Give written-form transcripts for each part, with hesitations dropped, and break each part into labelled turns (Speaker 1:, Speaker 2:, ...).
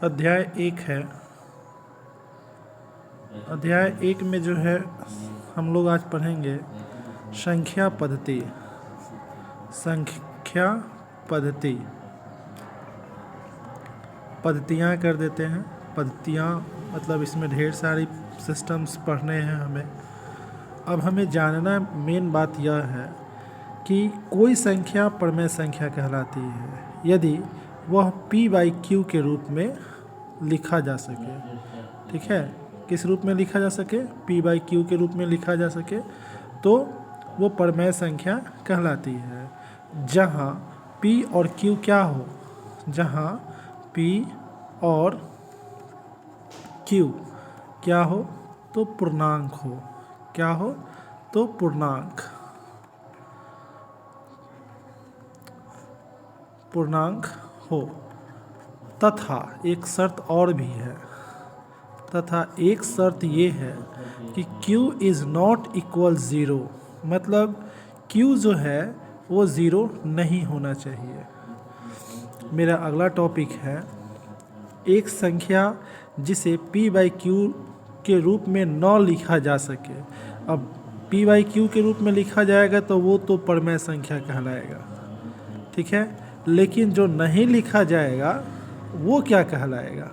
Speaker 1: अध्याय 1 है। अध्याय 1 में जो है हम लोग आज पढ़ेंगे संख्या पद्धति। संख्या पद्धति, पद्धतियाँ कर देते हैं। पद्धतियाँ मतलब इसमें ढेर सारी सिस्टम्स पढ़ने हैं हमें। अब हमें जानना मेन बात यह है कि कोई संख्या परमेय संख्या कहलाती है यदि वह p/q के रूप में लिखा जा सके। ठीक है, किस रूप में लिखा जा सके? p/q के रूप में लिखा जा सके तो वो परमेय संख्या कहलाती है। जहाँ p और q क्या हो? जहाँ p और q क्या हो? तो पूर्णांक हो। क्या हो? तो पूर्णांक हो। तथा एक शर्त और भी है। तथा एक शर्त ये है कि q is not equal zero, मतलब q जो है वो ज़ीरो नहीं होना चाहिए। मेरा अगला टॉपिक है एक संख्या जिसे p/q के रूप में न लिखा जा सके। अब p/q के रूप में लिखा जाएगा तो वो तो परमेय संख्या कहलाएगा। ठीक है, लेकिन जो नहीं लिखा जाएगा वो क्या कहलाएगा?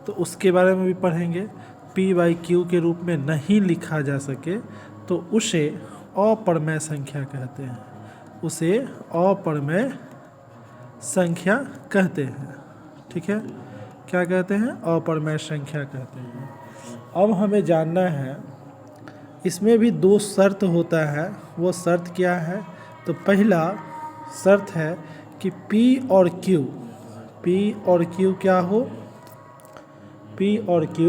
Speaker 1: तो उसके बारे में भी पढ़ेंगे। p/q के रूप में नहीं लिखा जा सके तो उसे अपरमेय संख्या कहते हैं। उसे अपरमेय संख्या कहते हैं। ठीक है, क्या कहते हैं? अपरमेय संख्या कहते हैं। अब हमें जानना है, इसमें भी दो शर्त होता है। वो शर्त क्या है? तो पहला शर्त है कि p और q क्या हो? p और q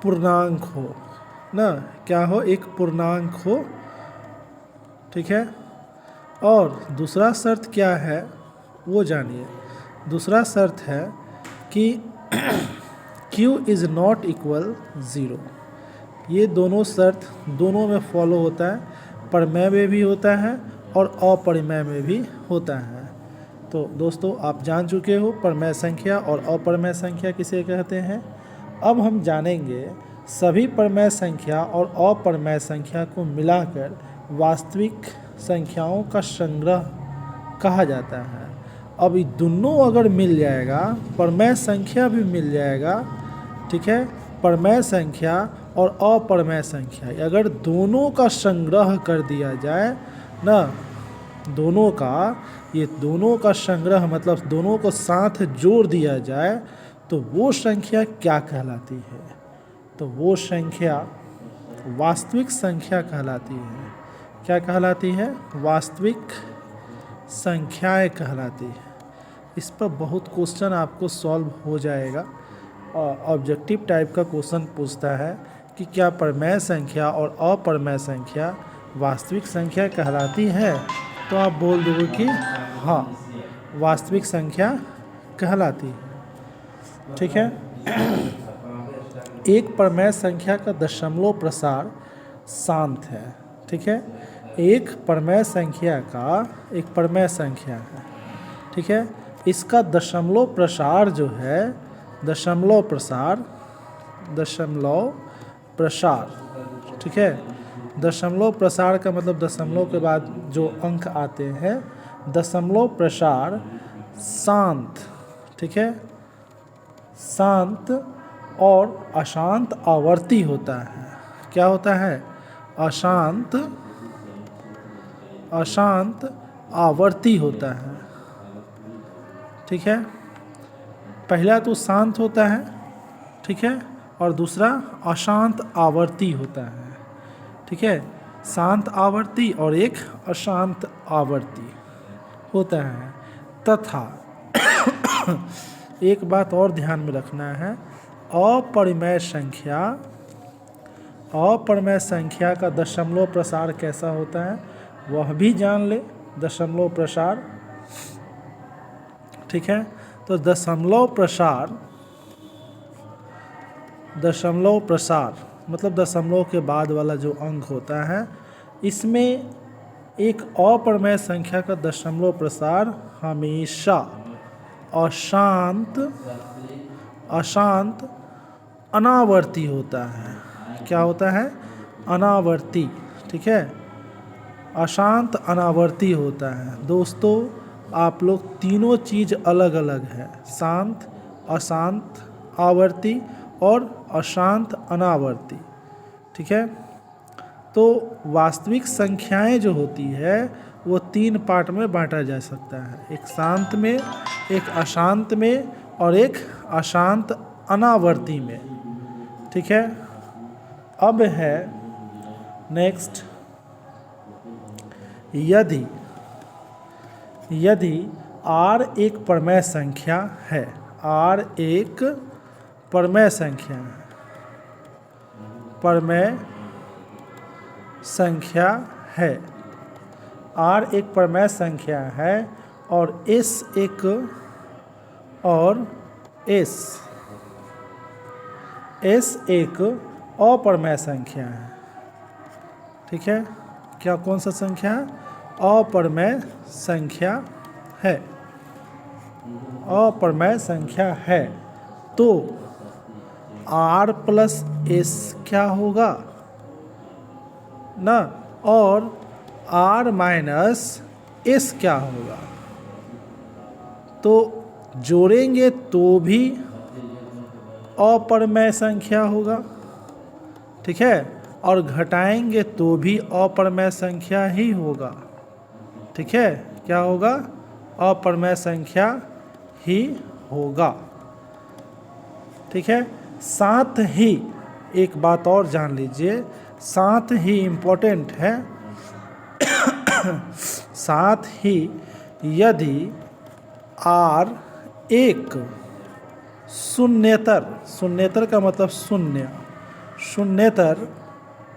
Speaker 1: पूर्णांक हो ना। क्या हो? एक पूर्णांक हो। ठीक है, और दूसरा शर्त क्या है वो जानिए। दूसरा शर्त है कि q is not equal zero. ये दोनों शर्त दोनों में फॉलो होता है, परमेय में भी होता है और अपरिमेय में भी होता है। तो दोस्तों आप जान चुके हो परमेय संख्या और अपरमेय संख्या किसे कहते हैं। अब हम जानेंगे सभी परमेय संख्या और अपरमेय संख्या को मिलाकर वास्तविक संख्याओं का संग्रह कहा जाता है। अब ये दोनों अगर मिल जाएगा, परमेय संख्या भी मिल जाएगा, ठीक है, परमेय संख्या और अपरमेय संख्या अगर दोनों का संग्रह कर दिया जाए ना, दोनों का संग्रह मतलब दोनों को साथ जोड़ दिया जाए तो वो संख्या क्या कहलाती है? तो वो संख्या वास्तविक संख्या कहलाती है। क्या कहलाती है? वास्तविक संख्याएं कहलाती है। इस पर बहुत क्वेश्चन आपको सॉल्व हो जाएगा। और ऑब्जेक्टिव टाइप का क्वेश्चन पूछता है कि क्या परमेय संख्या और अपरमेय संख्या वास्तविक संख्या कहलाती है? तो आप बोल दोगे कि हाँ, वास्तविक संख्या कहलाती है। ठीक है, एक परमेय संख्या का दशमलव प्रसार शांत है। ठीक है, एक परमेय संख्या है। ठीक है, इसका दशमलव प्रसार जो है, दशमलव प्रसार, ठीक है, दशमलव प्रसार का मतलब दशमलव के बाद जो अंक आते हैं, दशमलव प्रसार शांत, ठीक है, शांत और अशांत आवर्ती होता है। क्या होता है? अशांत आवर्ती होता है। ठीक है, पहला तो शांत होता है, ठीक है, और दूसरा अशांत आवर्ती होता है। ठीक है, शांत आवर्ती और एक अशांत आवर्ती होता है। तथा एक बात और ध्यान में रखना है, अपरिमेय संख्या का दशमलव प्रसार कैसा होता है वह भी जान ले। दशमलव प्रसार, ठीक है, तो दशमलव प्रसार मतलब दशमलव के बाद वाला जो अंक होता है, इसमें एक अपरिमेय संख्या का दशमलव प्रसार हमेशा अशांत अशांत अनावर्ती होता है। क्या होता है? अनावर्ती। ठीक है, अशांत अनावर्ती होता है। दोस्तों आप लोग तीनों चीज़ अलग अलग है, शांत, अशांत आवर्ती और अशांत अनावर्ती। ठीक है, तो वास्तविक संख्याएं जो होती है वो 3 पार्ट में बांटा जा सकता है, एक शांत में, एक अशांत में और एक अशांत अनावर्ती में। ठीक है, अब है नेक्स्ट, यदि R एक परमेय संख्या है, R एक परमेय संख्या है, परमेय संख्या है, R एक परमेय संख्या है और S एक अपरमेय संख्या है। ठीक है, क्या कौन सा संख्या है? अपरमेय संख्या है, अपरमेय संख्या है। तो R प्लस S क्या होगा ना, और R माइनस S क्या होगा? तो जोड़ेंगे तो भी अपरमेय संख्या होगा। ठीक है, और घटाएंगे तो भी अपरमेय संख्या ही होगा। ठीक है, क्या होगा? अपरमेय संख्या ही होगा। ठीक है, साथ ही एक बात और जान लीजिए, साथ ही इम्पोर्टेंट है, साथ ही यदि R एक शून्येतर का मतलब शून्येतर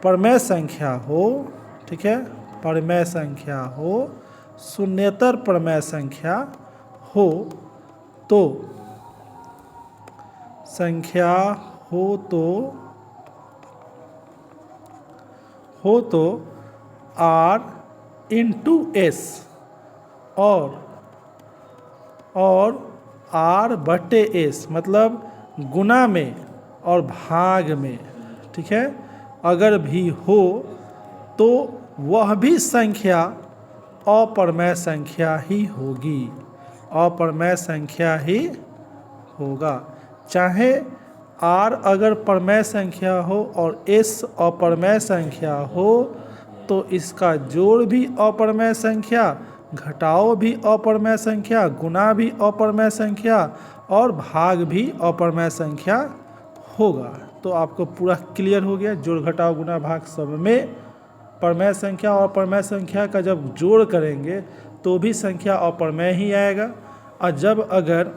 Speaker 1: परमेय संख्या हो। ठीक है, परमेय संख्या हो, शून्येतर परमेय संख्या हो तो R इंटू S और R बटे S, मतलब गुना में और भाग में। ठीक है, अगर भी हो तो वह भी संख्या अपरमेय संख्या ही होगी, अपरमेय संख्या ही होगा। चाहे R अगर परमेय संख्या हो और S अपरमेय संख्या हो तो इसका जोड़ भी अपरमेय संख्या, घटाओ भी अपरमेय संख्या, गुना भी अपरमेय संख्या और भाग भी अपरमेय संख्या होगा। तो आपको पूरा क्लियर हो गया, जोड़ घटाओ गुना भाग सब में परमेय संख्या और अपरमेय संख्या का जब जोड़ करेंगे तो भी संख्या अपरमेय ही आएगा, और जब अगर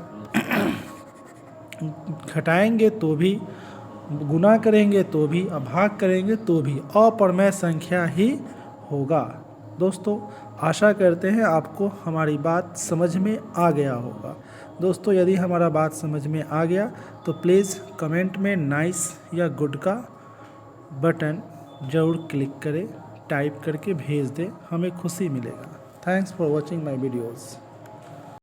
Speaker 1: घटाएंगे तो भी, गुना करेंगे तो भी, और भाग करेंगे तो भी अपरमेय संख्या ही होगा। दोस्तों आशा करते हैं आपको हमारी बात समझ में आ गया होगा। दोस्तों यदि हमारा बात समझ में आ गया तो प्लीज़ कमेंट में नाइस या गुड का बटन ज़रूर क्लिक करें, टाइप करके भेज दें, हमें खुशी मिलेगा। Thanks for watching my videos.